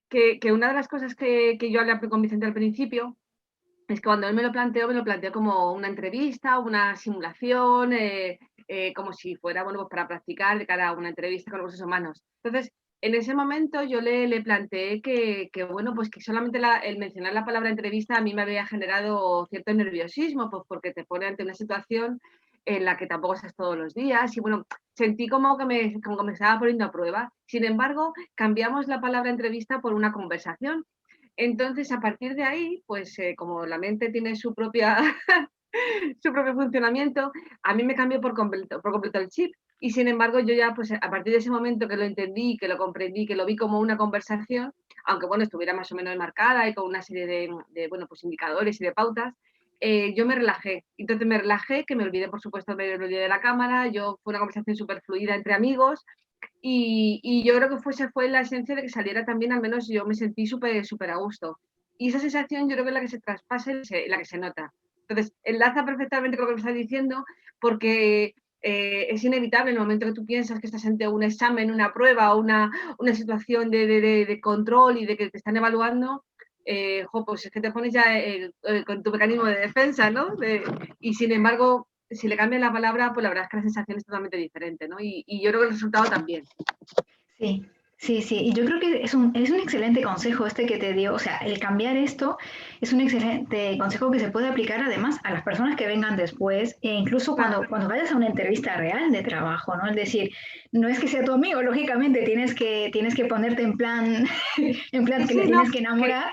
que una de las cosas que yo hablé con Vicente al principio es que cuando él me lo planteó como una entrevista, una simulación, como si fuera, bueno, pues para practicar de cara a una entrevista con recursos humanos. Entonces, en ese momento yo le planteé que, bueno, pues que solamente el mencionar la palabra entrevista a mí me había generado cierto nerviosismo, pues porque te pone ante una situación en la que tampoco estás todos los días y bueno, sentí como que me estaba poniendo a prueba. Sin embargo, cambiamos la palabra entrevista por una conversación. Entonces, a partir de ahí, pues como la mente tiene su propia su propio funcionamiento, a mí me cambió por completo el chip. Y sin embargo, yo ya, pues a partir de ese momento que lo entendí, que lo comprendí, que lo vi como una conversación, aunque bueno, estuviera más o menos marcada y con una serie bueno, pues indicadores y de pautas, yo me relajé. Entonces me relajé, que me olvidé, por supuesto, me olvidé de la cámara, fue una conversación súper fluida entre amigos y yo creo que esa fue la esencia de que saliera también, al menos yo me sentí súper, súper a gusto. Y esa sensación yo creo que es la que se traspasa y la que se nota. Entonces, enlaza perfectamente con lo que me estás diciendo, porque es inevitable en el momento que tú piensas que estás ante un examen, una prueba o una situación de control y de que te están evaluando, pues es que te pones ya con tu mecanismo de defensa, ¿no? Y sin embargo, si le cambias la palabra, pues la verdad es que la sensación es totalmente diferente, ¿no? Y yo creo que el resultado también. Sí, sí, sí. Y yo creo que es un excelente consejo este que te dio. O sea, el cambiar esto es un excelente consejo que se puede aplicar además a las personas que vengan después e incluso Claro, cuando vayas a una entrevista real de trabajo, ¿no? Es decir, no es que sea tu amigo, lógicamente tienes que ponerte en plan, en plan sí, que le sí, no, tienes que que enamorar.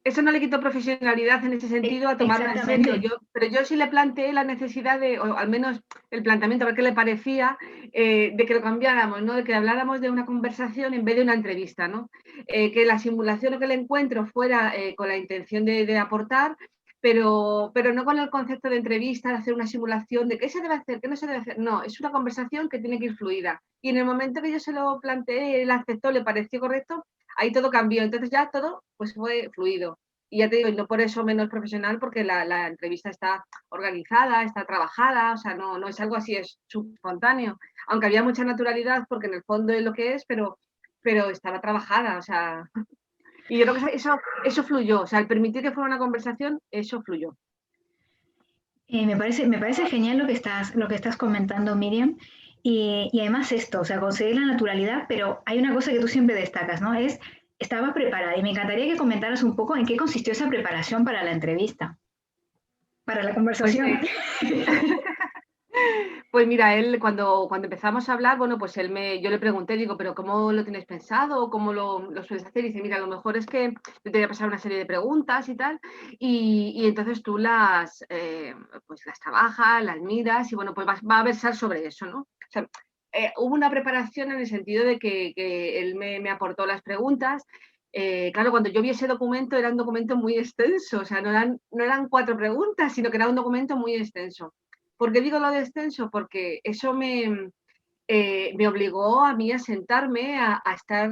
eso no le quito profesionalidad en ese sentido a tomarlo en serio. Exactamente. Pero yo sí le planteé la necesidad o al menos el planteamiento, a ver qué le parecía, de que lo cambiáramos, ¿no? De que habláramos de una conversación en vez de una entrevista, ¿no? Que la simulación o que el encuentro fuera con la intención de aportar, pero no con el concepto de entrevista, de hacer una simulación de qué se debe hacer, qué no se debe hacer. No, es una conversación que tiene que ir fluida. Y en el momento que yo se lo planteé, él aceptó, le pareció correcto, ahí todo cambió. Entonces ya todo pues fue fluido. Y ya te digo, y no por eso menos profesional, porque la entrevista está organizada, está trabajada, o sea, no es algo así, es espontáneo. Aunque había mucha naturalidad, porque en el fondo es lo que es, pero estaba trabajada, o sea. Y yo creo que eso fluyó, o sea, el permitir que fuera una conversación, eso fluyó. Me parece genial lo que estás comentando, Miriam. Y además esto, o sea, conseguir la naturalidad, pero hay una cosa que tú siempre destacas, ¿no? Es, estaba preparada y me encantaría que comentaras un poco en qué consistió esa preparación para la entrevista, para la Pues conversación. Pues mira, él cuando empezamos a hablar, bueno, pues yo le pregunté, digo, pero ¿cómo lo tienes pensado? ¿Cómo lo sueles hacer? Y dice, mira, a lo mejor es que yo te voy a pasar una serie de preguntas y tal, y entonces tú pues las trabajas, las miras y bueno, pues va a versar sobre eso, ¿no? O sea, hubo una preparación en el sentido de que él me aportó las preguntas. Claro, cuando yo vi ese documento era un documento muy extenso, o sea, no eran 4 preguntas, sino que era un documento muy extenso. ¿Por qué digo lo de extenso? Porque eso me obligó a mí a sentarme, a estar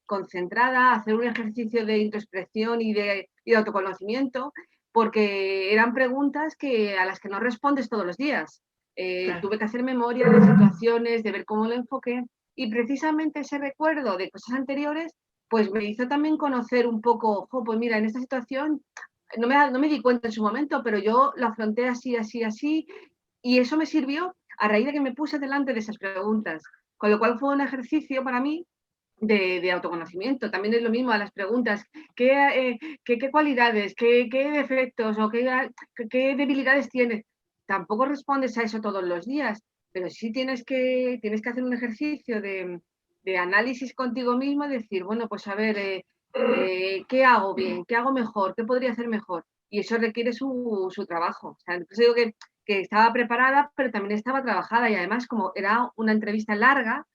concentrada, a hacer un ejercicio de introspección y de autoconocimiento, porque eran preguntas a las que no respondes todos los días. Claro. Tuve que hacer memoria de situaciones, de ver cómo lo enfoqué, y precisamente ese recuerdo de cosas anteriores, pues me hizo también conocer un poco, pues mira, en esta situación no me di cuenta en su momento, pero yo lo afronté así, así, así, y eso me sirvió a raíz de que me puse delante de esas preguntas, con lo cual fue un ejercicio para mí de autoconocimiento. También es lo mismo a las preguntas, ¿qué cualidades, qué defectos o qué debilidades tienes? Tampoco respondes a eso todos los días, pero sí tienes que hacer un ejercicio de análisis contigo mismo, y decir, bueno, pues a ver, ¿qué hago bien? ¿Qué hago mejor? ¿Qué podría hacer mejor? Y eso requiere su trabajo. O sea, entonces digo que estaba preparada, pero también estaba trabajada y además como era una entrevista larga,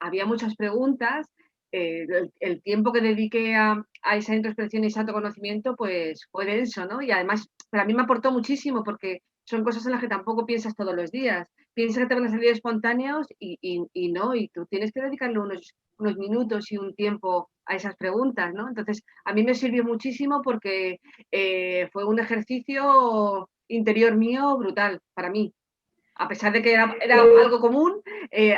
había muchas preguntas, el tiempo que dediqué a esa introspección y ese autoconocimiento, pues fue denso, ¿no? Y además para mí me aportó muchísimo porque son cosas en las que tampoco piensas todos los días. Piensas que te van a salir espontáneos y no, y tú tienes que dedicarle unos minutos y un tiempo a esas preguntas, ¿no? Entonces, a mí me sirvió muchísimo porque fue un ejercicio interior mío brutal para mí. A pesar de que era algo común,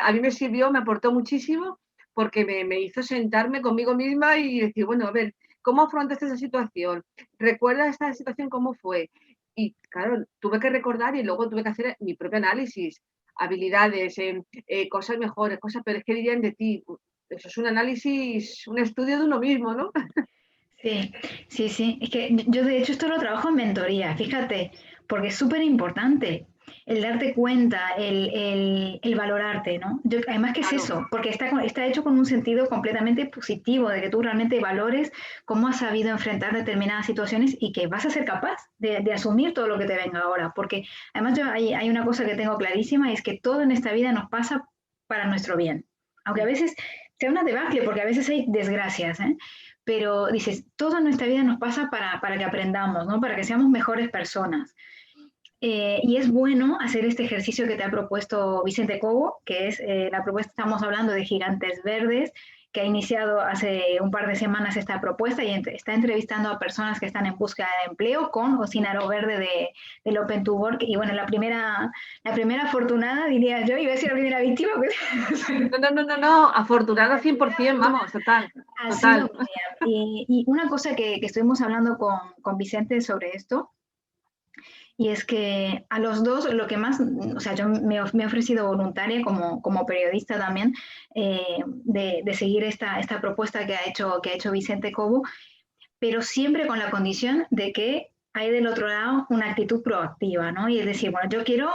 a mí me sirvió, me aportó muchísimo porque me hizo sentarme conmigo misma y decir, bueno, a ver, ¿cómo afrontaste esa situación? ¿Recuerda esta situación cómo fue? Y claro, tuve que recordar y luego tuve que hacer mi propio análisis, habilidades, cosas mejores, cosas peores que dirían de ti. Eso es un análisis, un estudio de uno mismo, ¿no? Sí, sí, sí. Es que yo de hecho esto lo trabajo en mentoría, fíjate, porque es súper importante el darte cuenta, el valorarte, ¿no? Yo, además, ¿qué es Claro, eso? Porque está hecho con un sentido completamente positivo, de que tú realmente valores cómo has sabido enfrentar determinadas situaciones y que vas a ser capaz de asumir todo lo que te venga ahora. Porque además hay una cosa que tengo clarísima y es que todo en esta vida nos pasa para nuestro bien. Aunque a veces sea una debacle, porque a veces hay desgracias, ¿eh? Pero dices, toda nuestra vida nos pasa para que aprendamos, ¿no? Para que seamos mejores personas. Y es bueno hacer este ejercicio que te ha propuesto Vicente Cobo, que es la propuesta, estamos hablando de Gigantes Verdes, que ha iniciado hace un par de semanas esta propuesta y está entrevistando a personas que están en búsqueda de empleo con o sin aro verde del Open to Work. Y bueno, la primera afortunada, diría yo, iba a decir la primera víctima. no, no, no, no, no, afortunada 100%, vamos, total, Ha sido total. Miriam. Y una cosa que estuvimos hablando con Vicente sobre esto, y es que a los dos lo que más, o sea, yo me he ofrecido voluntaria como periodista también de seguir esta propuesta que ha hecho Vicente Cobo, pero siempre con la condición de que hay del otro lado una actitud proactiva, ¿no? Y es decir, bueno, yo quiero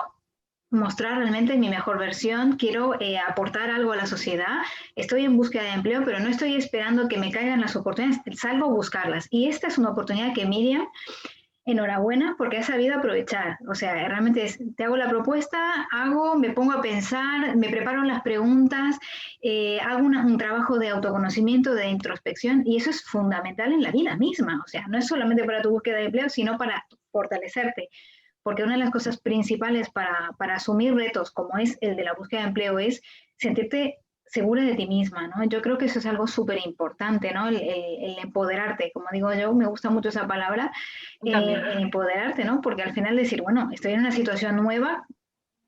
mostrar realmente mi mejor versión, quiero aportar algo a la sociedad, estoy en búsqueda de empleo, pero no estoy esperando que me caigan las oportunidades, salgo a buscarlas. Y esta es una oportunidad que Miriam, enhorabuena, porque has sabido aprovechar. O sea, realmente te hago la propuesta, me pongo a pensar, me preparo las preguntas, hago un trabajo de autoconocimiento, de introspección, y eso es fundamental en la vida misma. O sea, no es solamente para tu búsqueda de empleo, sino para fortalecerte. Porque una de las cosas principales para asumir retos como es el de la búsqueda de empleo es sentirte segura de ti misma, ¿no? Yo creo que eso es algo súper importante, ¿no? El empoderarte, como digo yo, me gusta mucho esa palabra, También. el empoderarte, ¿no? Porque al final decir, bueno, estoy en una situación nueva,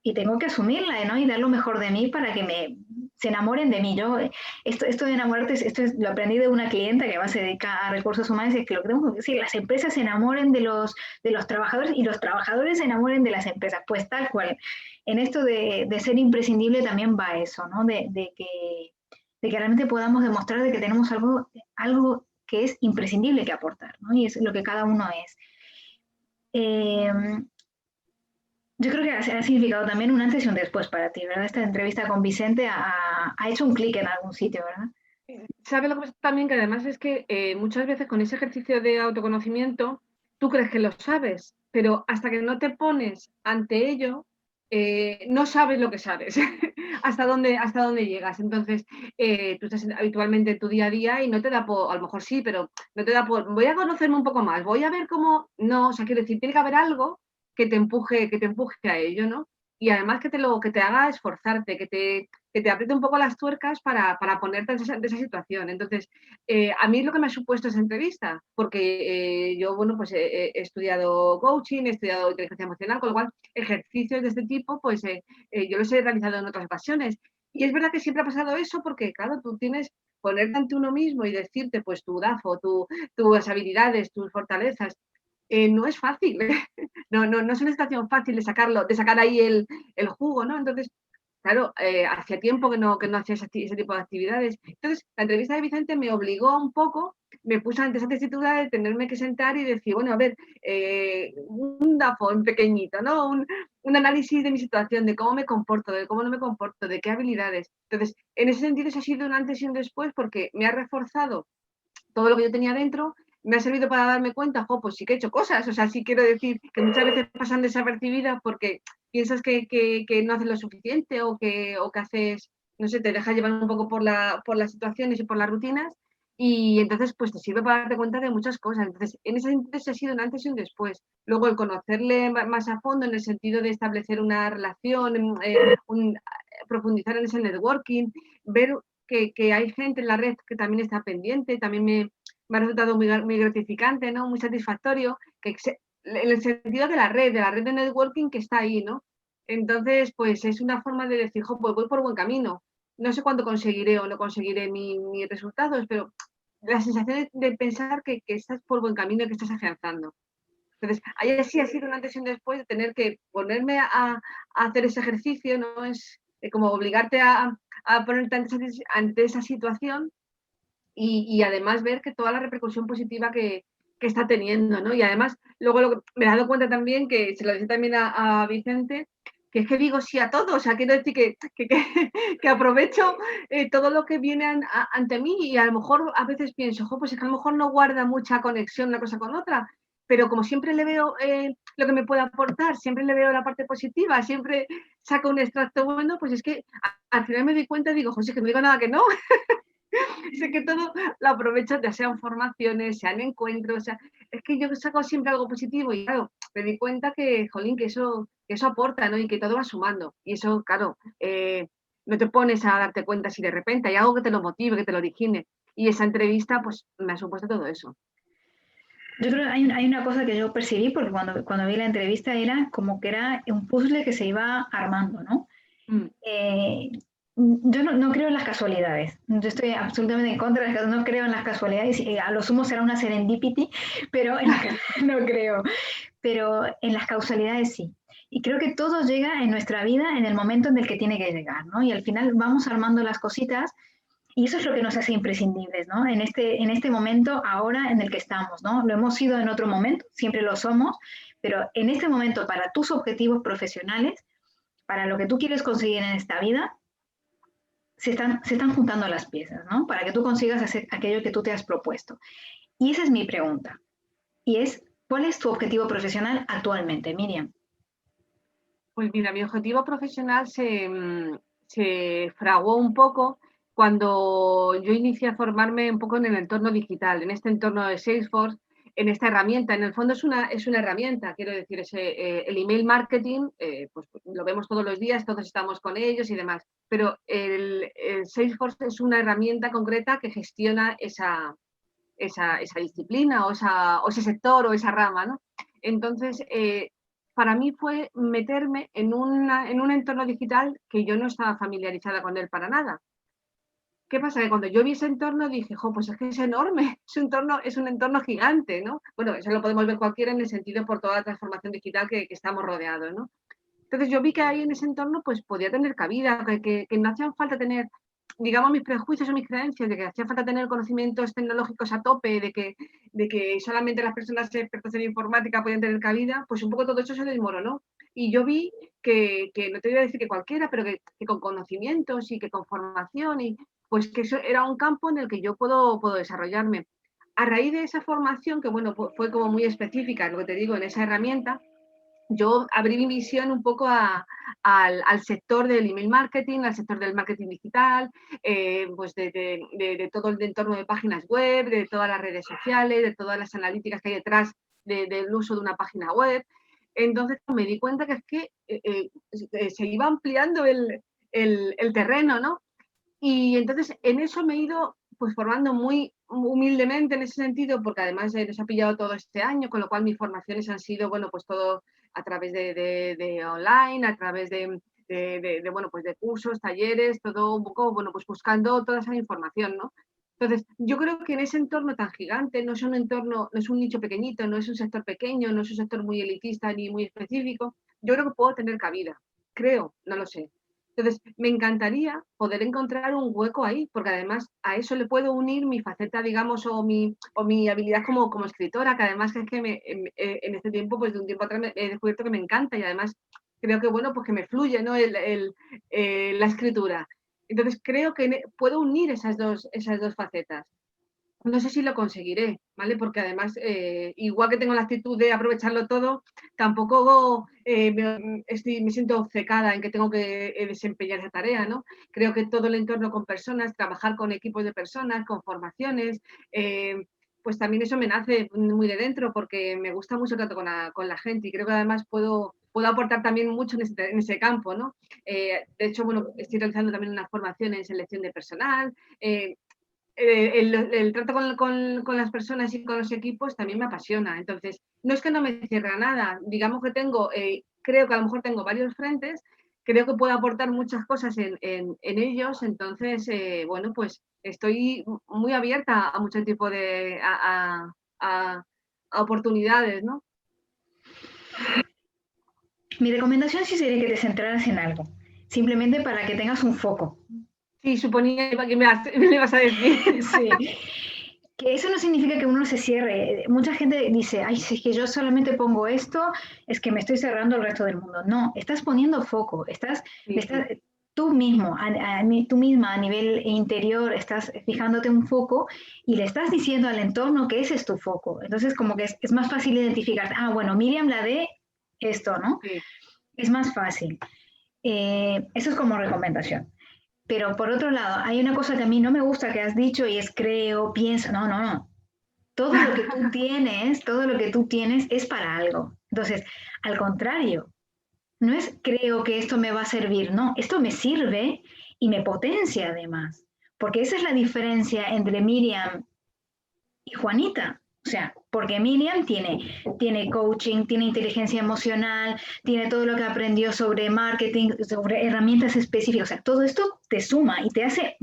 y tengo que asumirla, ¿no? Y dar lo mejor de mí para que se enamoren de mí. Yo, esto de enamorarte, lo aprendí de una clienta que más se dedica a recursos humanos, es que lo que tengo que decir, las empresas se enamoren de los trabajadores y los trabajadores se enamoren de las empresas. Pues tal cual. En esto de ser imprescindible también va eso, ¿no? De que realmente podamos demostrar de que tenemos algo que es imprescindible que aportar, ¿no? Y es lo que cada uno es. Eh, yo creo que ha significado también un antes y un después para ti, ¿verdad? Esta entrevista con Vicente ha hecho un clic en algún sitio, ¿verdad? ¿Sabes lo que pasa también? Que además es que muchas veces con ese ejercicio de autoconocimiento, tú crees que lo sabes, pero hasta que no te pones ante ello, no sabes lo que sabes, hasta dónde llegas. Entonces, tú estás habitualmente en tu día a día y no te da por, a lo mejor sí, pero no te da por, voy a conocerme un poco más, voy a ver cómo, no, o sea, quiero decir, tiene que haber algo que te empuje a ello, ¿no? Y además que te haga esforzarte, que te apriete un poco las tuercas para ponerte en esa situación. Entonces, a mí es lo que me ha supuesto esa entrevista, porque yo, bueno, pues he estudiado coaching, he estudiado inteligencia emocional, con lo cual ejercicios de este tipo, pues yo los he realizado en otras ocasiones. Y es verdad que siempre ha pasado eso porque, claro, tú tienes ponerte ante uno mismo y decirte, pues, tu DAFO, tus habilidades, tus fortalezas, no es fácil, no es una situación fácil de sacar ahí el jugo, ¿no? Entonces, claro, hacía tiempo que no hacía ese tipo de actividades. Entonces, la entrevista de Vicente me obligó un poco, me puso ante esa tesitura de tenerme que sentar y decir, bueno, a ver, un DAFO en pequeñito, ¿no? Un análisis de mi situación, de cómo me comporto, de cómo no me comporto, de qué habilidades. Entonces, en ese sentido, eso ha sido un antes y un después porque me ha reforzado todo lo que yo tenía dentro, me ha servido para darme cuenta, pues sí que he hecho cosas, o sea, sí quiero decir que muchas veces pasan desapercibidas porque piensas que no haces lo suficiente o que haces, no sé, te dejas llevar un poco por las situaciones y por las rutinas y entonces pues te sirve para darte cuenta de muchas cosas. Entonces, en ese sentido se ha sido un antes y un después. Luego el conocerle más a fondo en el sentido de establecer una relación, profundizar en ese networking, ver que hay gente en la red que también está pendiente, también me ha resultado muy gratificante, ¿no? Muy satisfactorio, en el sentido de la red de networking que está ahí, ¿no? Entonces, pues es una forma de decir, pues voy por buen camino. no sé cuándo conseguiré o no conseguiré mis resultados, pero la sensación de pensar que estás por buen camino y que estás afianzando. Entonces, ahí sí ha sido un antes y un después de tener que ponerme a hacer ese ejercicio, ¿no? Es como obligarte a ponerte ante esa situación y además ver que toda la repercusión positiva que está teniendo, ¿no? Y además, luego me he dado cuenta también, que se lo decía también a Vicente, que es que digo sí a todo, o sea, quiero decir que aprovecho todo lo que viene ante mí y a lo mejor a veces pienso, pues es que a lo mejor no guarda mucha conexión una cosa con otra, pero como siempre le veo lo que me puede aportar, siempre le veo la parte positiva, siempre saco un extracto bueno, pues es que al final me doy cuenta y digo, José, que no digo nada que no, sé que todo lo aprovecho, ya sean formaciones, sean encuentros, o sea, es que yo saco siempre algo positivo y claro, me di cuenta que, jolín, que eso aporta, ¿no? Y que todo va sumando. Y eso, claro, no te pones a darte cuenta si de repente hay algo que te lo motive, que te lo origine. Y esa entrevista, pues, me ha supuesto todo eso. Yo creo que hay una cosa que yo percibí, porque cuando vi la entrevista era como que era un puzzle que se iba armando, ¿no? Mm. Yo no creo en las casualidades. Yo estoy absolutamente en contra de las casualidades. No creo en las casualidades. A lo sumo será una serendipity, pero no creo. Pero en las causalidades sí. Y creo que todo llega en nuestra vida en el momento en el que tiene que llegar, ¿no? Y al final vamos armando las cositas y eso es lo que nos hace imprescindibles, ¿no? En este momento, ahora en el que estamos, ¿no? Lo hemos sido en otro momento, siempre lo somos, pero en este momento, para tus objetivos profesionales, para lo que tú quieres conseguir en esta vida, se están juntando las piezas, ¿no? Para que tú consigas hacer aquello que tú te has propuesto. Y esa es mi pregunta. Y es, ¿cuál es tu objetivo profesional actualmente, Miriam? Pues mira, mi objetivo profesional se fraguó un poco cuando yo inicié a formarme un poco en el entorno digital, en este entorno de Salesforce, en esta herramienta. En el fondo es una herramienta, quiero decir, el email marketing, pues lo vemos todos los días, todos estamos con ellos y demás, pero el Salesforce es una herramienta concreta que gestiona esa disciplina o ese sector o esa rama, ¿no? Entonces, para mí fue meterme en un entorno digital que yo no estaba familiarizada con él para nada. ¿Qué pasa? Que cuando yo vi ese entorno dije, pues es que es enorme, es un entorno gigante, ¿no? Bueno, eso lo podemos ver cualquiera en el sentido por toda la transformación digital que estamos rodeados, ¿no? Entonces yo vi que ahí en ese entorno pues podía tener cabida, que no hacían falta tener, digamos, mis prejuicios o mis creencias, de que hacía falta tener conocimientos tecnológicos a tope, de que solamente las personas expertas en informática podían tener cabida, pues un poco todo eso se desmoronó. Y yo vi que no te voy a decir que cualquiera, pero que con conocimientos y que con formación, y pues que eso era un campo en el que yo puedo desarrollarme. A raíz de esa formación, que bueno, fue como muy específica, lo que te digo, en esa herramienta, yo abrí mi visión un poco al sector del email marketing, al sector del marketing digital, pues de todo el entorno de páginas web, de todas las redes sociales, de todas las analíticas que hay detrás del uso de una página web. Entonces me di cuenta que es que se iba ampliando el terreno, ¿no? Y entonces en eso me he ido pues formando muy humildemente en ese sentido, porque además nos ha pillado todo este año, con lo cual mis formaciones han sido, bueno, pues todo a través de online, a través bueno, pues de cursos, talleres, todo un poco, bueno, pues buscando toda esa información, ¿no? Entonces, yo creo que en ese entorno tan gigante, no es un entorno, no es un nicho pequeñito, no es un sector pequeño, no es un sector muy elitista ni muy específico, yo creo que puedo tener cabida. Creo, no lo sé. Entonces, me encantaría poder encontrar un hueco ahí, porque además a eso le puedo unir mi faceta, digamos, o mi habilidad como escritora, que además es que en este tiempo, pues de un tiempo atrás he descubierto que me encanta y además creo que, bueno, pues que me fluye, ¿no? La escritura. Entonces, creo que puedo unir esas dos facetas. No sé si lo conseguiré, ¿vale? Porque además, igual que tengo la actitud de aprovecharlo todo, tampoco me siento obcecada en que tengo que desempeñar esa tarea, ¿no? Creo que todo el entorno con personas, trabajar con equipos de personas, con formaciones, pues también eso me nace muy de dentro porque me gusta mucho el trato con la gente y creo que además puedo aportar también mucho en ese campo, ¿no? De hecho, bueno, estoy realizando también una formación en selección de personal. El trato con las personas y con los equipos también me apasiona. Entonces, no es que no me cierre nada, digamos que creo que a lo mejor tengo varios frentes creo que puedo aportar muchas cosas en ellos, entonces, bueno, pues estoy muy abierta a mucho tipo de, a oportunidades, ¿no? Mi recomendación sí sería que te centraras en algo, simplemente para que tengas un foco. Sí, suponía que me ibas a decir. Sí. Que eso no significa que uno se cierre. Mucha gente dice, ay, si es que yo solamente pongo esto, es que me estoy cerrando al resto del mundo. No, estás poniendo foco, Sí, tú mismo, tú misma a nivel interior, estás fijándote un foco y le estás diciendo al entorno que ese es tu foco. Entonces, como que es más fácil identificar, ah, bueno, Miriam la de esto, ¿no? sí. Es más fácil. Eso es como recomendación. Pero por otro lado, hay una cosa que a mí no me gusta que has dicho y es creo, pienso, no, no, no. Todo lo que tú tienes, todo lo que tú tienes es para algo. Entonces, al contrario, no es creo que esto me va a servir, no, esto me sirve y me potencia además. Porque esa es la diferencia entre Miriam y Juanita. O sea, porque Miriam tiene coaching, tiene inteligencia emocional, tiene todo lo que aprendió sobre marketing, sobre herramientas específicas. O sea, todo esto te suma y te hace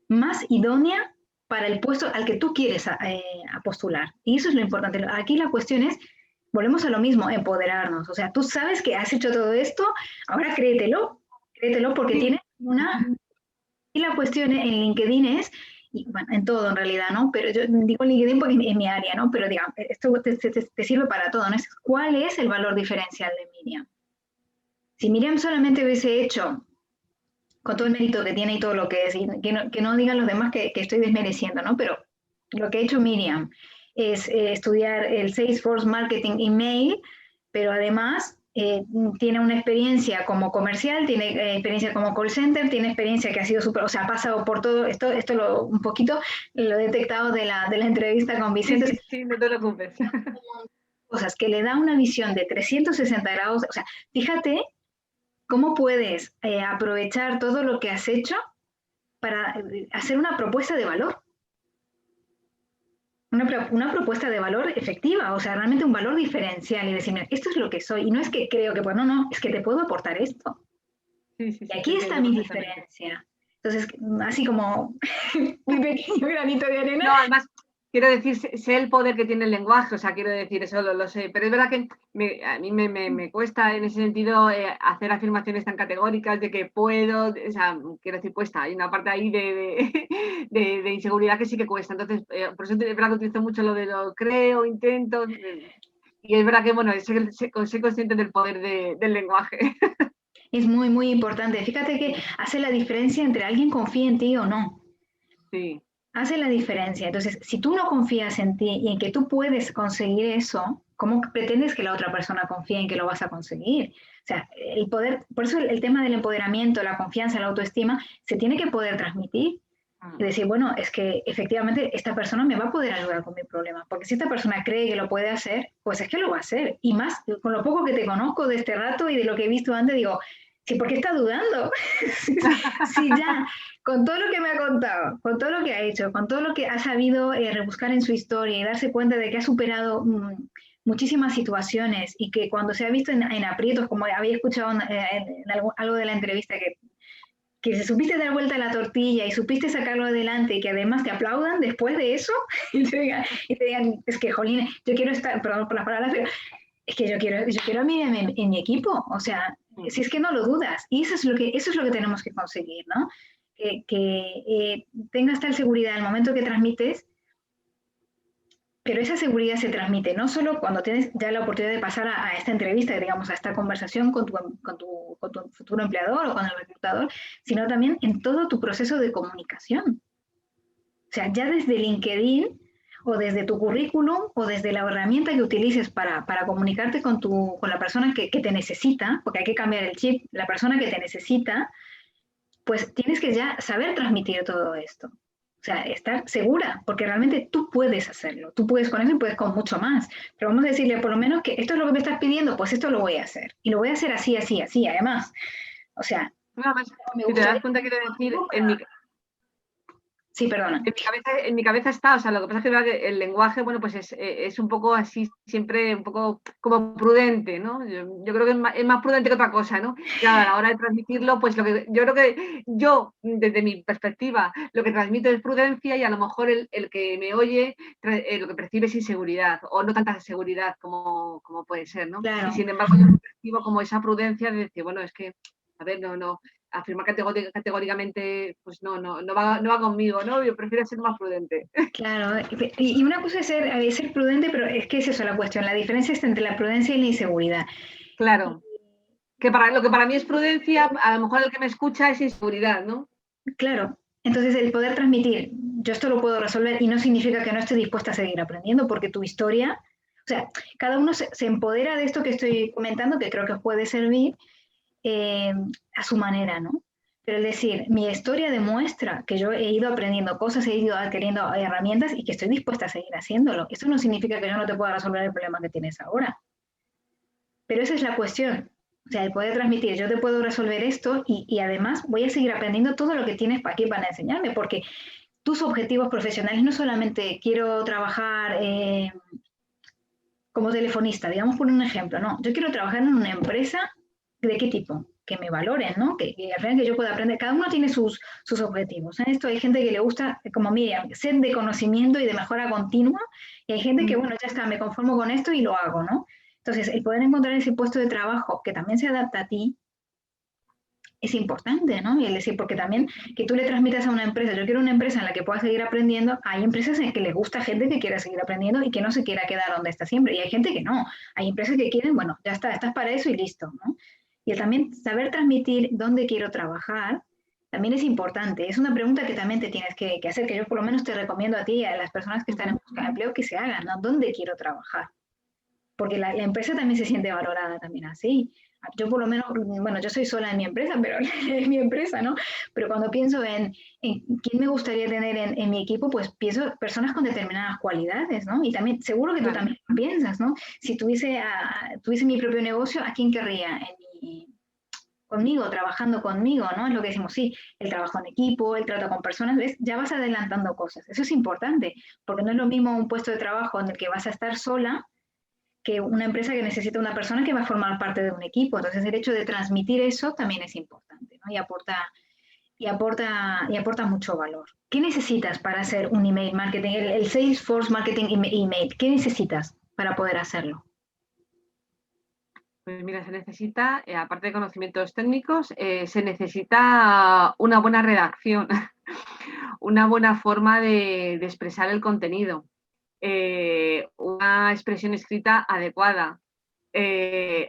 más idónea para el puesto al que tú quieres a postular. Y eso es lo importante. Aquí la cuestión es, volvemos a lo mismo, empoderarnos. O sea, tú sabes que has hecho todo esto, ahora créetelo porque Sí. tienes una... Y la cuestión en LinkedIn es, y bueno, en todo en realidad, ¿no? Pero yo digo LinkedIn porque es mi área, ¿no? Pero digamos, esto te sirve para todo, ¿no? ¿Cuál es el valor diferencial de Miriam? Si Miriam solamente hubiese hecho, con todo el mérito que tiene y todo lo que es, y que no digan los demás que estoy desmereciendo, ¿no? Pero lo que ha hecho Miriam es estudiar el Salesforce Marketing Email, pero además tiene una experiencia como comercial, tiene experiencia como call center, tiene experiencia que ha sido súper, o sea, ha pasado por todo esto, un poquito lo he detectado de la entrevista con Vicente. Sí, sí, sí, no te preocupes. Cosas que le da una visión de 360 grados, o sea, fíjate cómo puedes aprovechar todo lo que has hecho para hacer una propuesta de valor. Una propuesta de valor efectiva, o sea, realmente un valor diferencial y decir, mira, esto es lo que soy, y no es que creo que, pues no, es que te puedo aportar esto. Sí, sí, Y sí, aquí está mi diferencia. Entonces, así como mi pequeño granito de arena. No, además, quiero decir, sé el poder que tiene el lenguaje, o sea, quiero decir, eso lo sé, pero es verdad que a mí me cuesta en ese sentido hacer afirmaciones tan categóricas de que puedo, o sea, quiero decir, cuesta, hay una parte ahí de inseguridad que sí que cuesta, entonces, por eso es verdad que utilizo mucho lo de lo creo, intento, y es verdad que, bueno, soy consciente del poder del lenguaje. Es muy, muy importante. Fíjate que hace la diferencia entre alguien confía en ti o no. Sí. Hace la diferencia. Entonces, si tú no confías en ti y en que tú puedes conseguir eso, ¿cómo pretendes que la otra persona confíe en que lo vas a conseguir? O sea, el poder, por eso el tema del empoderamiento, la confianza, la autoestima, se tiene que poder transmitir. Y decir, bueno, es que efectivamente esta persona me va a poder ayudar con mi problema, porque si esta persona cree que lo puede hacer, pues es que lo va a hacer. Y más, con lo poco que te conozco de este rato y de lo que he visto antes, digo, sí, ¿por qué está dudando? Sí, ya, con todo lo que me ha contado, con todo lo que ha hecho, con todo lo que ha sabido rebuscar en su historia y darse cuenta de que ha superado muchísimas situaciones y que cuando se ha visto en aprietos, como había escuchado en algo de la entrevista, que se supiste dar vuelta a la tortilla y supiste sacarlo adelante y que además te aplaudan después de eso y te digan es que, jolín, yo quiero estar, perdón por las palabras, pero es que yo quiero a mí en mi equipo, o sea, si es que no lo dudas, y eso es lo que tenemos que conseguir, ¿no? Que tengas tal seguridad al momento que transmites, pero esa seguridad se transmite no solo cuando tienes ya la oportunidad de pasar a esta entrevista, digamos, a esta conversación con tu futuro empleador o con el reclutador, sino también en todo tu proceso de comunicación. O sea, ya desde LinkedIn o desde tu currículum o desde la herramienta que utilices para comunicarte con la persona que te necesita, porque hay que cambiar el chip, la persona que te necesita, pues tienes que ya saber transmitir todo esto. O sea, estar segura, porque realmente tú puedes hacerlo. Tú puedes con eso y puedes con mucho más. Pero vamos a decirle por lo menos que esto es lo que me estás pidiendo, pues esto lo voy a hacer. Y lo voy a hacer así, así, así, además. O sea, No, más, si te das cuenta, quiero decir, en mi... Sí, perdona. En mi cabeza está, o sea, lo que pasa es que es verdad que el lenguaje, bueno, pues es un poco así, siempre un poco como prudente, ¿no? Yo creo que es más prudente que otra cosa, ¿no? Claro, a la hora de transmitirlo, pues yo creo que yo, desde mi perspectiva, lo que transmito es prudencia y a lo mejor el que me oye lo que percibe es inseguridad o no tanta seguridad como puede ser, ¿no? Claro. Y sin embargo, yo percibo como esa prudencia de decir, bueno, es que, a ver, no, afirmar categóricamente, pues no va conmigo, ¿no? Yo prefiero ser más prudente. Claro, y una cosa es ser prudente, pero es que es eso la cuestión, la diferencia está entre la prudencia y la inseguridad. Claro, lo que para mí es prudencia, a lo mejor el que me escucha es inseguridad, ¿no? Claro, entonces el poder transmitir, yo esto lo puedo resolver y no significa que no esté dispuesta a seguir aprendiendo, porque tu historia, o sea, cada uno se empodera de esto que estoy comentando, que creo que os puede servir a su manera, ¿no? Pero es decir, mi historia demuestra que yo he ido aprendiendo cosas, he ido adquiriendo herramientas y que estoy dispuesta a seguir haciéndolo. Eso no significa que yo no te pueda resolver el problema que tienes ahora. Pero esa es la cuestión. O sea, el poder transmitir, yo te puedo resolver esto y además voy a seguir aprendiendo todo lo que tienes aquí para enseñarme, porque tus objetivos profesionales no solamente quiero trabajar como telefonista, digamos por un ejemplo, no, yo quiero trabajar en una empresa de qué tipo, que me valoren, ¿no? Que al final que yo pueda aprender, cada uno tiene sus objetivos. En esto hay gente que le gusta, como Miriam, sed de conocimiento y de mejora continua, y hay gente que, bueno, ya está, me conformo con esto y lo hago, ¿no? Entonces, el poder encontrar ese puesto de trabajo que también se adapta a ti es importante, ¿no? Y es decir, porque también que tú le transmitas a una empresa, yo quiero una empresa en la que pueda seguir aprendiendo, hay empresas en que le gusta gente que quiera seguir aprendiendo y que no se quiera quedar donde está siempre, y hay gente que no, hay empresas que quieren, bueno, ya está, estás para eso y listo, ¿no? Y el también saber transmitir dónde quiero trabajar también es importante, es una pregunta que también te tienes que hacer, que yo por lo menos te recomiendo a ti y a las personas que están en busca de empleo que se hagan, ¿no? ¿Dónde quiero trabajar? Porque la empresa también se siente valorada también así. Yo por lo menos, bueno, yo soy sola en mi empresa, pero es mi empresa, ¿no? Pero cuando pienso en quién me gustaría tener en mi equipo, pues pienso personas con determinadas cualidades, ¿no? Y también, seguro que tú también piensas, ¿no? Si tuviese mi propio negocio, ¿a quién querría conmigo, trabajando conmigo, ¿no? Es lo que decimos, sí, el trabajo en equipo, el trato con personas, ¿ves? Ya vas adelantando cosas. Eso es importante, porque no es lo mismo un puesto de trabajo en el que vas a estar sola que una empresa que necesita una persona que va a formar parte de un equipo. Entonces, el hecho de transmitir eso también es importante, ¿no? Y aporta mucho valor. ¿Qué necesitas para hacer un email marketing, el Salesforce Marketing Email? ¿Qué necesitas para poder hacerlo? Pues mira, se necesita, aparte de conocimientos técnicos, se necesita una buena redacción, una buena forma de expresar el contenido, una expresión escrita adecuada,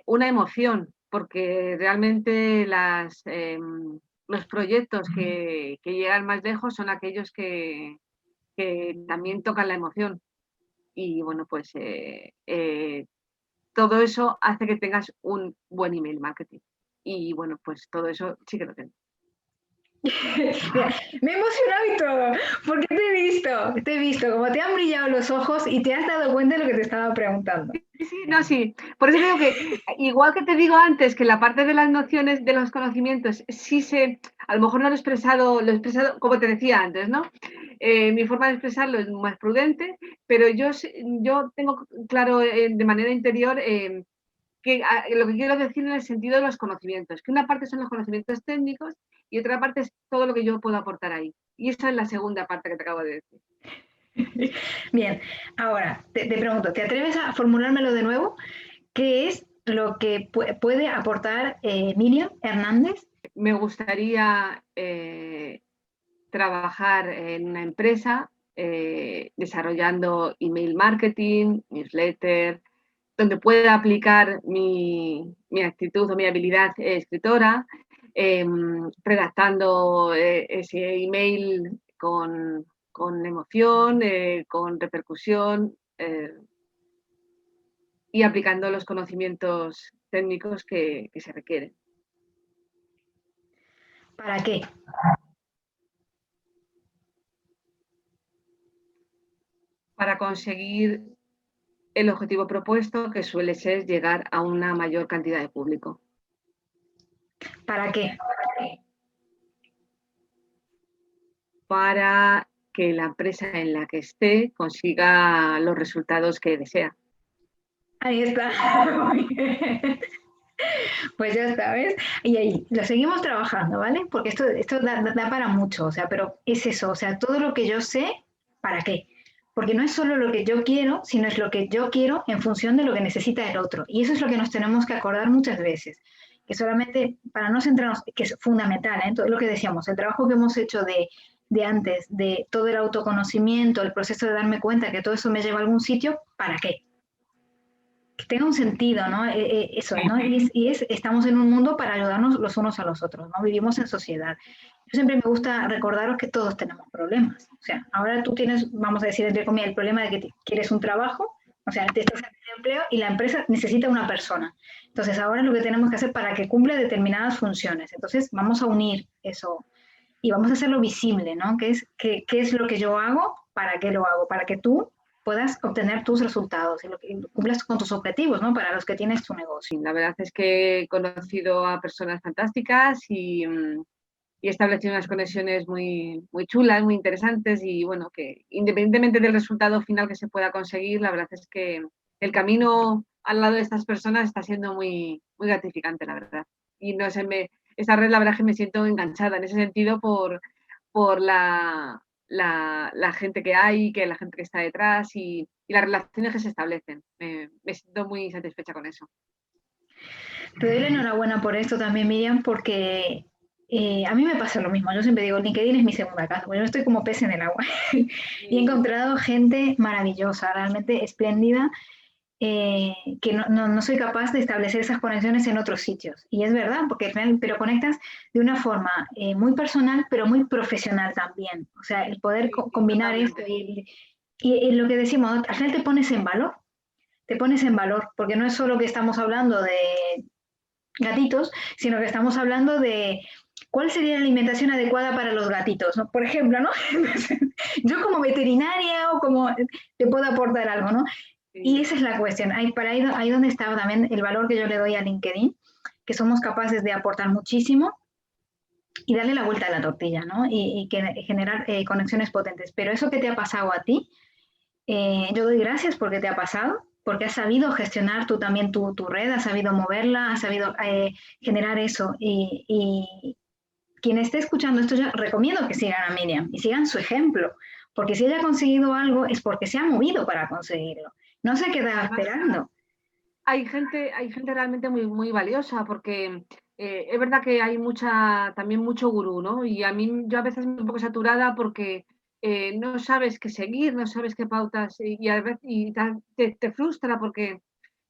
una emoción, porque realmente los proyectos que llegan más lejos son aquellos que también tocan la emoción. Y bueno, pues todo eso hace que tengas un buen email marketing. Y bueno, pues todo eso sí que lo tengo. Mira, me he emocionado y todo, porque te he visto, como te han brillado los ojos y te has dado cuenta de lo que te estaba preguntando. Sí, no, sí. Por eso digo que, igual que te digo antes, que la parte de las nociones, de los conocimientos, a lo mejor no lo he expresado como te decía antes, ¿no? Mi forma de expresarlo es más prudente, pero yo tengo claro de manera interior lo que quiero decir en el sentido de los conocimientos, que una parte son los conocimientos técnicos y otra parte es todo lo que yo puedo aportar ahí. Y esa es la segunda parte que te acabo de decir. Bien, ahora te pregunto, ¿te atreves a formulármelo de nuevo? ¿Qué es lo que puede aportar Miriam Hernández? Me gustaría trabajar en una empresa desarrollando email marketing, newsletter, donde pueda aplicar mi actitud o mi habilidad escritora, redactando ese email con emoción, con repercusión y aplicando los conocimientos técnicos que se requieren. ¿Para qué? Para conseguir el objetivo propuesto, que suele ser llegar a una mayor cantidad de público. ¿Para qué? Para que la empresa en la que esté consiga los resultados que desea. Ahí está. Muy bien. Pues ya está, ¿ves? Y ahí lo seguimos trabajando, ¿vale? Porque esto da para mucho, o sea, pero es eso, o sea, todo lo que yo sé, ¿para qué? Porque no es solo lo que yo quiero, sino es lo que yo quiero en función de lo que necesita el otro. Y eso es lo que nos tenemos que acordar muchas veces. Que solamente, para no centrarnos, que es fundamental, ¿eh? Todo lo que decíamos, el trabajo que hemos hecho de antes, de todo el autoconocimiento, el proceso de darme cuenta que todo eso me lleva a algún sitio, ¿para qué? Que tenga un sentido, ¿no? Eso, ¿no? Estamos en un mundo para ayudarnos los unos a los otros, ¿no? Vivimos en sociedad. Yo siempre me gusta recordaros que todos tenemos problemas. O sea, ahora tú tienes, vamos a decir, entre comillas, el problema de que quieres un trabajo, o sea, te estás en el empleo y la empresa necesita una persona. Entonces, ahora es lo que tenemos que hacer para que cumpla determinadas funciones. Entonces, vamos a unir eso y vamos a hacerlo visible, ¿no? ¿Qué es lo que yo hago? ¿Para qué lo hago? Para que tú puedas obtener tus resultados y lo que cumplas con tus objetivos, ¿no? Para los que tienes tu negocio. La verdad es que he conocido a personas fantásticas y he establecido unas conexiones muy, muy chulas, muy interesantes y bueno, que independientemente del resultado final que se pueda conseguir, la verdad es que el camino al lado de estas personas está siendo muy, muy gratificante, la verdad. Y no sé, esta red la verdad es que me siento enganchada en ese sentido por la gente que hay, que la gente que está detrás y las relaciones que se establecen. Me siento muy satisfecha con eso. Te doy la enhorabuena por esto también, Miriam, porque a mí me pasa lo mismo. Yo siempre digo, LinkedIn es mi segunda casa, porque yo estoy como pez en el agua. Y he encontrado gente maravillosa, realmente espléndida, que no soy capaz de establecer esas conexiones en otros sitios. Y es verdad, porque pero conectas de una forma muy personal, pero muy profesional también. O sea, el poder combinar esto y lo que decimos, al final te pones en valor, porque no es solo que estamos hablando de gatitos, sino que estamos hablando de cuál sería la alimentación adecuada para los gatitos, ¿no? Por ejemplo, ¿no? Yo como veterinaria o como te puedo aportar algo, ¿no? Y esa es la cuestión. Ahí donde está también el valor que yo le doy a LinkedIn, que somos capaces de aportar muchísimo y darle la vuelta a la tortilla, ¿no? Y generar conexiones potentes. Pero eso que te ha pasado a ti, yo doy gracias porque te ha pasado, porque has sabido gestionar tú también tu red, has sabido moverla, has sabido generar eso. Y quien esté escuchando esto, yo recomiendo que sigan a Miriam y sigan su ejemplo, porque si ella ha conseguido algo es porque se ha movido para conseguirlo. No se queda esperando. Hay gente realmente muy, muy valiosa porque es verdad que hay también mucho gurú, ¿no? Y a mí yo a veces me un poco saturada porque no sabes qué seguir, no sabes qué pautas y a veces te frustra porque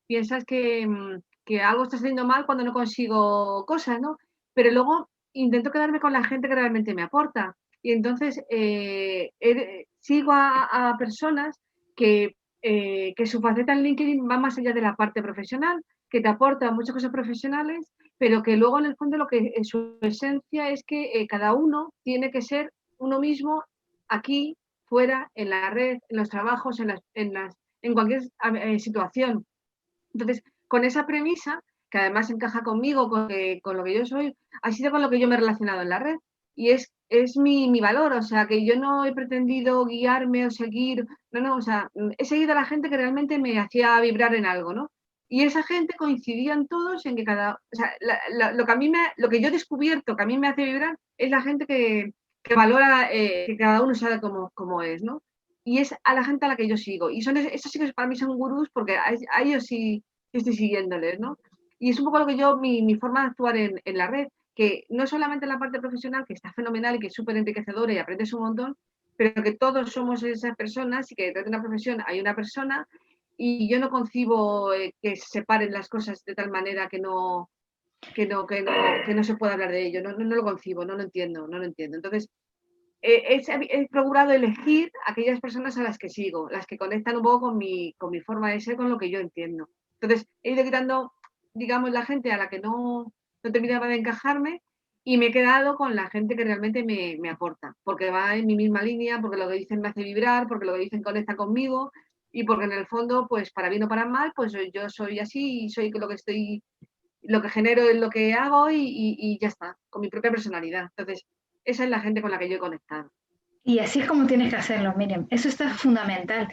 piensas que algo está saliendo mal cuando no consigo cosas, ¿no? Pero luego intento quedarme con la gente que realmente me aporta. Y entonces sigo a personas que su faceta en LinkedIn va más allá de la parte profesional, que te aporta muchas cosas profesionales, pero que luego en el fondo su esencia es que cada uno tiene que ser uno mismo aquí, fuera, en la red, en los trabajos, en cualquier situación. Entonces, con esa premisa, que además encaja conmigo, con lo que yo soy, ha sido con lo que yo me he relacionado en la red. Y es mi valor, o sea, que yo no he pretendido guiarme o seguir, no, o sea, he seguido a la gente que realmente me hacía vibrar en algo, ¿no? Y esa gente coincidían todos en que o sea, lo que yo he descubierto que a mí me hace vibrar es la gente que valora que cada uno sabe cómo es, ¿no? Y es a la gente a la que yo sigo. Y esos sí que para mí son gurús porque a ellos sí estoy siguiéndoles, ¿no? Y es un poco lo que mi forma de actuar en la red, que no solamente la parte profesional, que está fenomenal y que es súper enriquecedora y aprendes un montón, pero que todos somos esas personas y que detrás de una profesión hay una persona y yo no concibo que se separen las cosas de tal manera que no se pueda hablar de ello. No lo concibo, no lo entiendo. Entonces, he procurado elegir aquellas personas a las que sigo, las que conectan un poco con mi forma de ser, con lo que yo entiendo. Entonces, he ido quitando, digamos, la gente a la que no terminaba de encajarme y me he quedado con la gente que realmente me aporta, porque va en mi misma línea, porque lo que dicen me hace vibrar, porque lo que dicen conecta conmigo y porque en el fondo, pues para bien o para mal, pues yo soy así y soy lo que genero es lo que hago y ya está, con mi propia personalidad. Entonces, esa es la gente con la que yo he conectado. Y así es como tienes que hacerlo, Miriam. Eso está fundamental.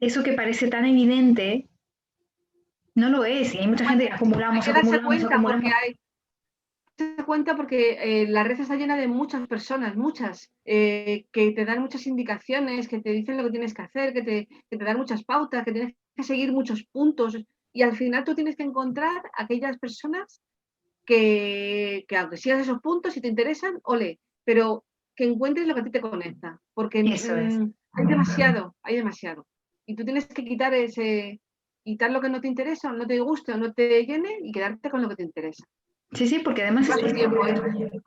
Eso que parece tan evidente, no lo es. Y hay mucha gente que Hay acumulamos, que darse acumulamos, cuenta porque acumulamos. la red está llena de muchas personas, muchas, que te dan muchas indicaciones, que te dicen lo que tienes que hacer, que te dan muchas pautas, que tienes que seguir muchos puntos y al final tú tienes que encontrar aquellas personas que aunque sigas esos puntos, si te interesan, ole, pero que encuentres lo que a ti te conecta, porque Eso es. hay demasiado, hay demasiado. Y tú tienes que quitar lo que no te interesa, o no te guste, o no te llene y quedarte con lo que te interesa. Sí, sí, porque además Lleva su tiempo, ¿eh?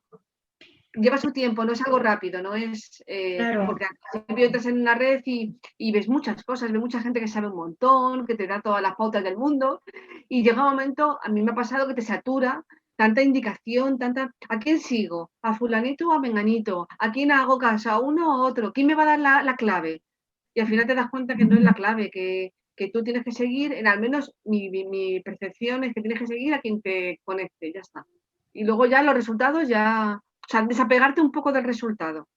Lleva su tiempo, no es algo rápido, no es claro. porque al principio entras en una red y ves muchas cosas, ves mucha gente que sabe un montón, que te da todas las pautas del mundo, y llega un momento, a mí me ha pasado que te satura tanta indicación, ¿a quién sigo? ¿A fulanito o a menganito? ¿A quién hago caso? ¿A uno o a otro? ¿Quién me va a dar la clave? Y al final te das cuenta que no es la clave, que tú tienes que seguir, al menos mi percepción es que tienes que seguir a quien te conecte, ya está. Y luego ya los resultados ya, o sea, desapegarte un poco del resultado.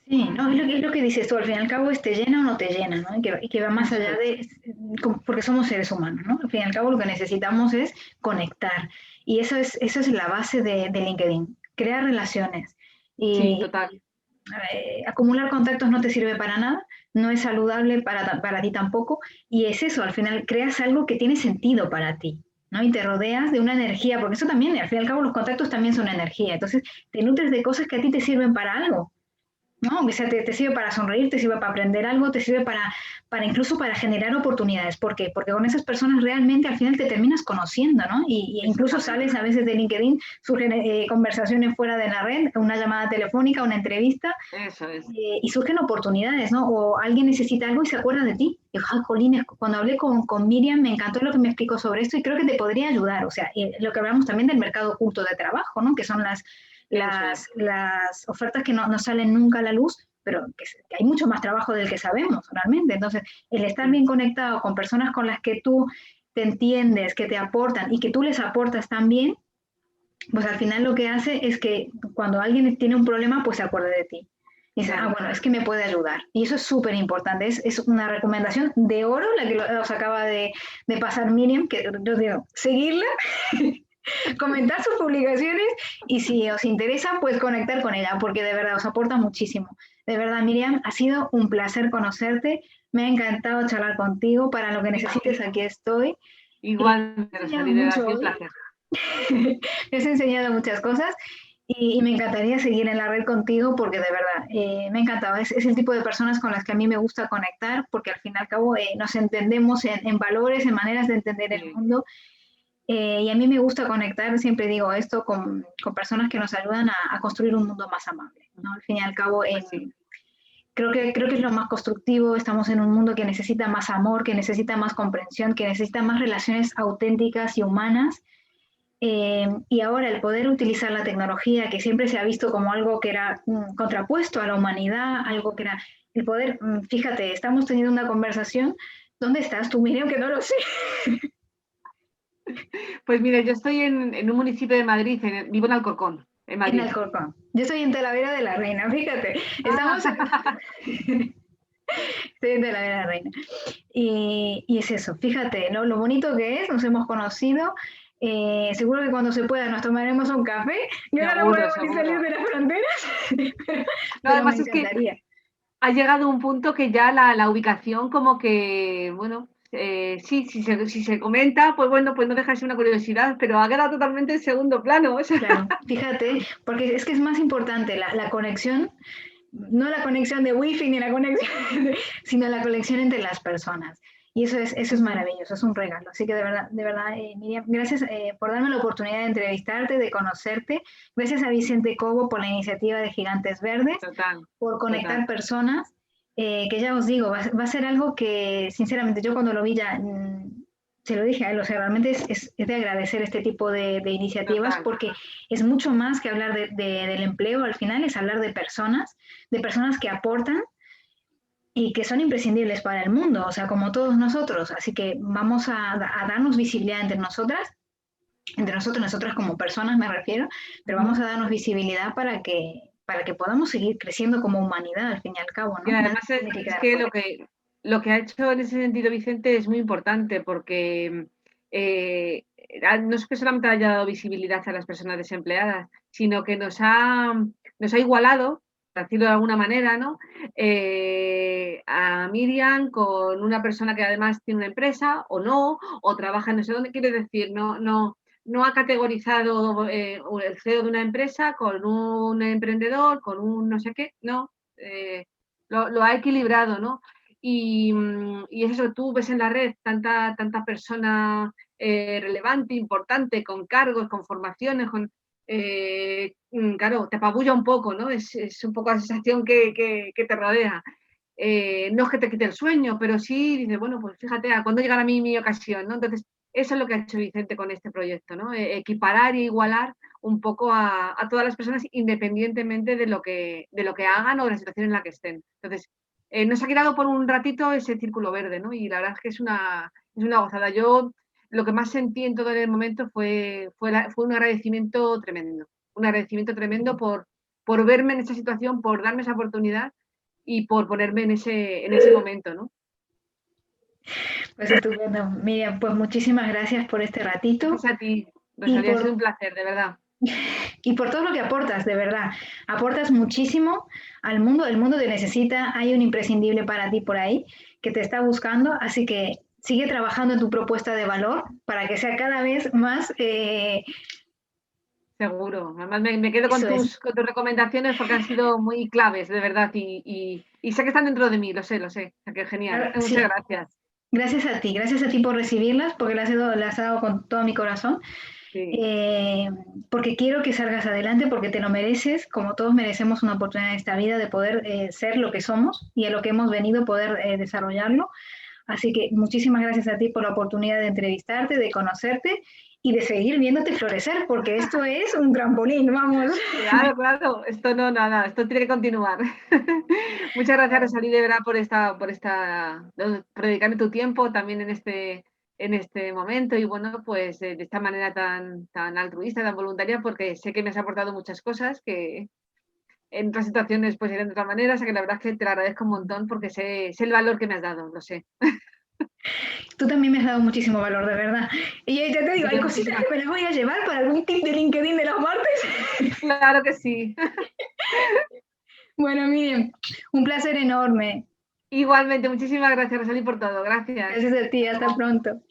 Sí, no, es lo que dices tú, al fin y al cabo te llena o no te llena, ¿no? Y que va más Eso allá es. de, porque somos seres humanos, ¿no? Al fin y al cabo lo que necesitamos es conectar. Y eso es la base de LinkedIn, crear relaciones. Sí, Y total. acumular contactos no te sirve para nada, no es saludable para ti tampoco. Y es eso, al final creas algo que tiene sentido para ti. ¿No? Y te rodeas de una energía, porque eso también, al fin y al cabo, los contactos también son energía. Entonces, te nutres de cosas que a ti te sirven para algo. ¿No? O sea, te sirve para sonreír, te sirve para aprender algo, te sirve para incluso para generar oportunidades. ¿Por qué? Porque con esas personas realmente al final te terminas conociendo, ¿no? Y incluso sales Exactamente. a veces de LinkedIn, surgen conversaciones fuera de la red, una llamada telefónica, una entrevista, Eso es. y surgen oportunidades, ¿no? O alguien necesita algo y se acuerda de ti. Y, ah, Colines, cuando hablé con Miriam me encantó lo que me explicó sobre esto y creo que te podría ayudar. O sea, lo que hablamos también del mercado oculto de trabajo, ¿no? Que son Eso es. las ofertas que no salen nunca a la luz, pero que hay mucho más trabajo del que sabemos realmente. Entonces, el estar Sí. bien conectado con personas con las que tú te entiendes, que te aportan y que tú les aportas también, pues al final lo que hace es que cuando alguien tiene un problema, pues se acuerde de ti. Y dice, ah, Claro. bueno, es que me puede ayudar. Y eso es súper importante. Es una recomendación de oro la que os acaba de pasar Miriam, que yo digo, seguirla, comentar sus publicaciones y si os interesa, pues conectar con ella, porque de verdad os aporta muchísimo. De verdad, Miriam, ha sido un placer conocerte. Me ha encantado charlar contigo. Para lo que necesites, aquí estoy. Y Igual, me has enseñado Rosalía, ha mucho sido un hoy. placer. Me has enseñado muchas cosas y me encantaría seguir en la red contigo porque de verdad me ha encantado. Es el tipo de personas con las que a mí me gusta conectar porque al fin y al cabo nos entendemos en valores, en maneras de entender el Sí, mundo. Y a mí me gusta conectar, siempre digo esto, con personas que nos ayudan a construir un mundo más amable, ¿no? Al fin y al cabo, pues sí. creo que es lo más constructivo. Estamos en un mundo que necesita más amor, que necesita más comprensión, que necesita más relaciones auténticas y humanas. Y ahora el poder utilizar la tecnología, que siempre se ha visto como algo que era contrapuesto a la humanidad, algo que era el poder, fíjate, estamos teniendo una conversación. ¿Dónde estás tú, Miriam? Que no lo sé. Pues mire, yo estoy en un municipio de Madrid, vivo en Alcorcón, en En Madrid. Alcorcón. Yo estoy en Talavera de la Reina, fíjate. Ah, Estamos. Estoy en Talavera de la Reina. Y es eso, fíjate, ¿no? Lo bonito que es, nos hemos conocido. Seguro que cuando se pueda nos tomaremos un café. Y ahora no seguro, podemos ni salir seguro. de las fronteras, pero, No, pero me además es que encantaría. ha llegado un punto que ya la ubicación como que, bueno, sí, si se comenta, pues bueno, pues no deja de ser una curiosidad, pero ha quedado totalmente en segundo plano. O sea, Claro, fíjate, porque es que es más importante la conexión, no la conexión de wifi ni la conexión, sino la conexión entre las personas. Y eso es maravilloso, es un regalo. Así que de verdad, Miriam, gracias por darme la oportunidad de entrevistarte, de conocerte. Gracias a Vicente Cobo por la iniciativa de Gigantes Verdes, total, por total. conectar personas, que ya os digo, va a ser algo que, sinceramente, yo cuando lo vi ya, se lo dije a él, o sea, realmente es de agradecer este tipo de iniciativas Total. porque es mucho más que hablar del empleo, al final es hablar de personas que aportan y que son imprescindibles para el mundo, o sea, como todos nosotros. Así que vamos a darnos visibilidad entre nosotros, nosotras como personas me refiero, pero vamos a darnos visibilidad para que podamos seguir creciendo como humanidad, al fin y al cabo, Y ¿no? además es que lo que ha hecho en ese sentido Vicente es muy importante porque no es que solamente haya dado visibilidad a las personas desempleadas, sino que nos ha igualado, por decirlo de alguna manera, ¿no? A Miriam con una persona que además tiene una empresa o no, o trabaja en no sé dónde, quiere decir, no ha categorizado el CEO de una empresa con un emprendedor, con un no sé qué, no. Lo ha equilibrado, ¿no? Y es eso, tú ves en la red tanta persona relevante, importante, con cargos, con formaciones, claro, te apabulla un poco, ¿no? Es un poco la sensación que te rodea. No es que te quite el sueño, pero sí dices, bueno, pues fíjate, ¿a cuándo llegará a mí mi ocasión? ¿No? Entonces, eso es lo que ha hecho Vicente con este proyecto, ¿no? Equiparar e igualar un poco a todas las personas independientemente de lo que hagan o de la situación en la que estén. Entonces, nos ha quedado por un ratito ese círculo verde, ¿no? Y la verdad es que es una gozada. Yo lo que más sentí en todo el momento fue un agradecimiento tremendo por verme en esa situación, por darme esa oportunidad y por ponerme en ese momento, ¿no? Pues estupendo. Miriam, pues muchísimas gracias por este ratito Gracias a ti, y Rosalía, ha sido por, un placer, de verdad. y por todo lo que aportas, de verdad. Aportas muchísimo al mundo, el mundo te necesita, hay un imprescindible para ti por ahí que te está buscando, así que sigue trabajando en tu propuesta de valor para que sea cada vez más, Seguro. Además, me quedo eso es. con tus recomendaciones porque han sido muy claves, de verdad, y sé que están dentro de mí, lo sé. O sea, que genial. Claro, Muchas sí, gracias. gracias a ti por recibirlas, porque las he dado con todo mi corazón. Sí. eh, Porque quiero que salgas adelante, porque te lo mereces, como todos merecemos una oportunidad en esta vida de poder ser lo que somos y a lo que hemos venido poder desarrollarlo. Así que muchísimas gracias a ti por la oportunidad de entrevistarte, de conocerte y de seguir viéndote florecer, porque esto es un trampolín, vamos. Claro, claro. Esto no, nada, esto tiene que continuar. Muchas gracias, Rosalía, de verdad, por dedicarme tu tiempo también en este momento y bueno, pues de esta manera tan altruista, tan voluntaria, porque sé que me has aportado muchas cosas que en otras situaciones pues serían de otra manera, o sea que la verdad es que te lo agradezco un montón porque sé el valor que me has dado, lo sé. Tú también me has dado muchísimo valor, de verdad. Y ya te digo, hay cositas Muchísimas. que me las voy a llevar para algún tip de LinkedIn de los martes. Claro que sí. Bueno, Miriam, un placer enorme. Igualmente, muchísimas gracias, Rosalía, por todo. Gracias. Gracias a ti, hasta pronto.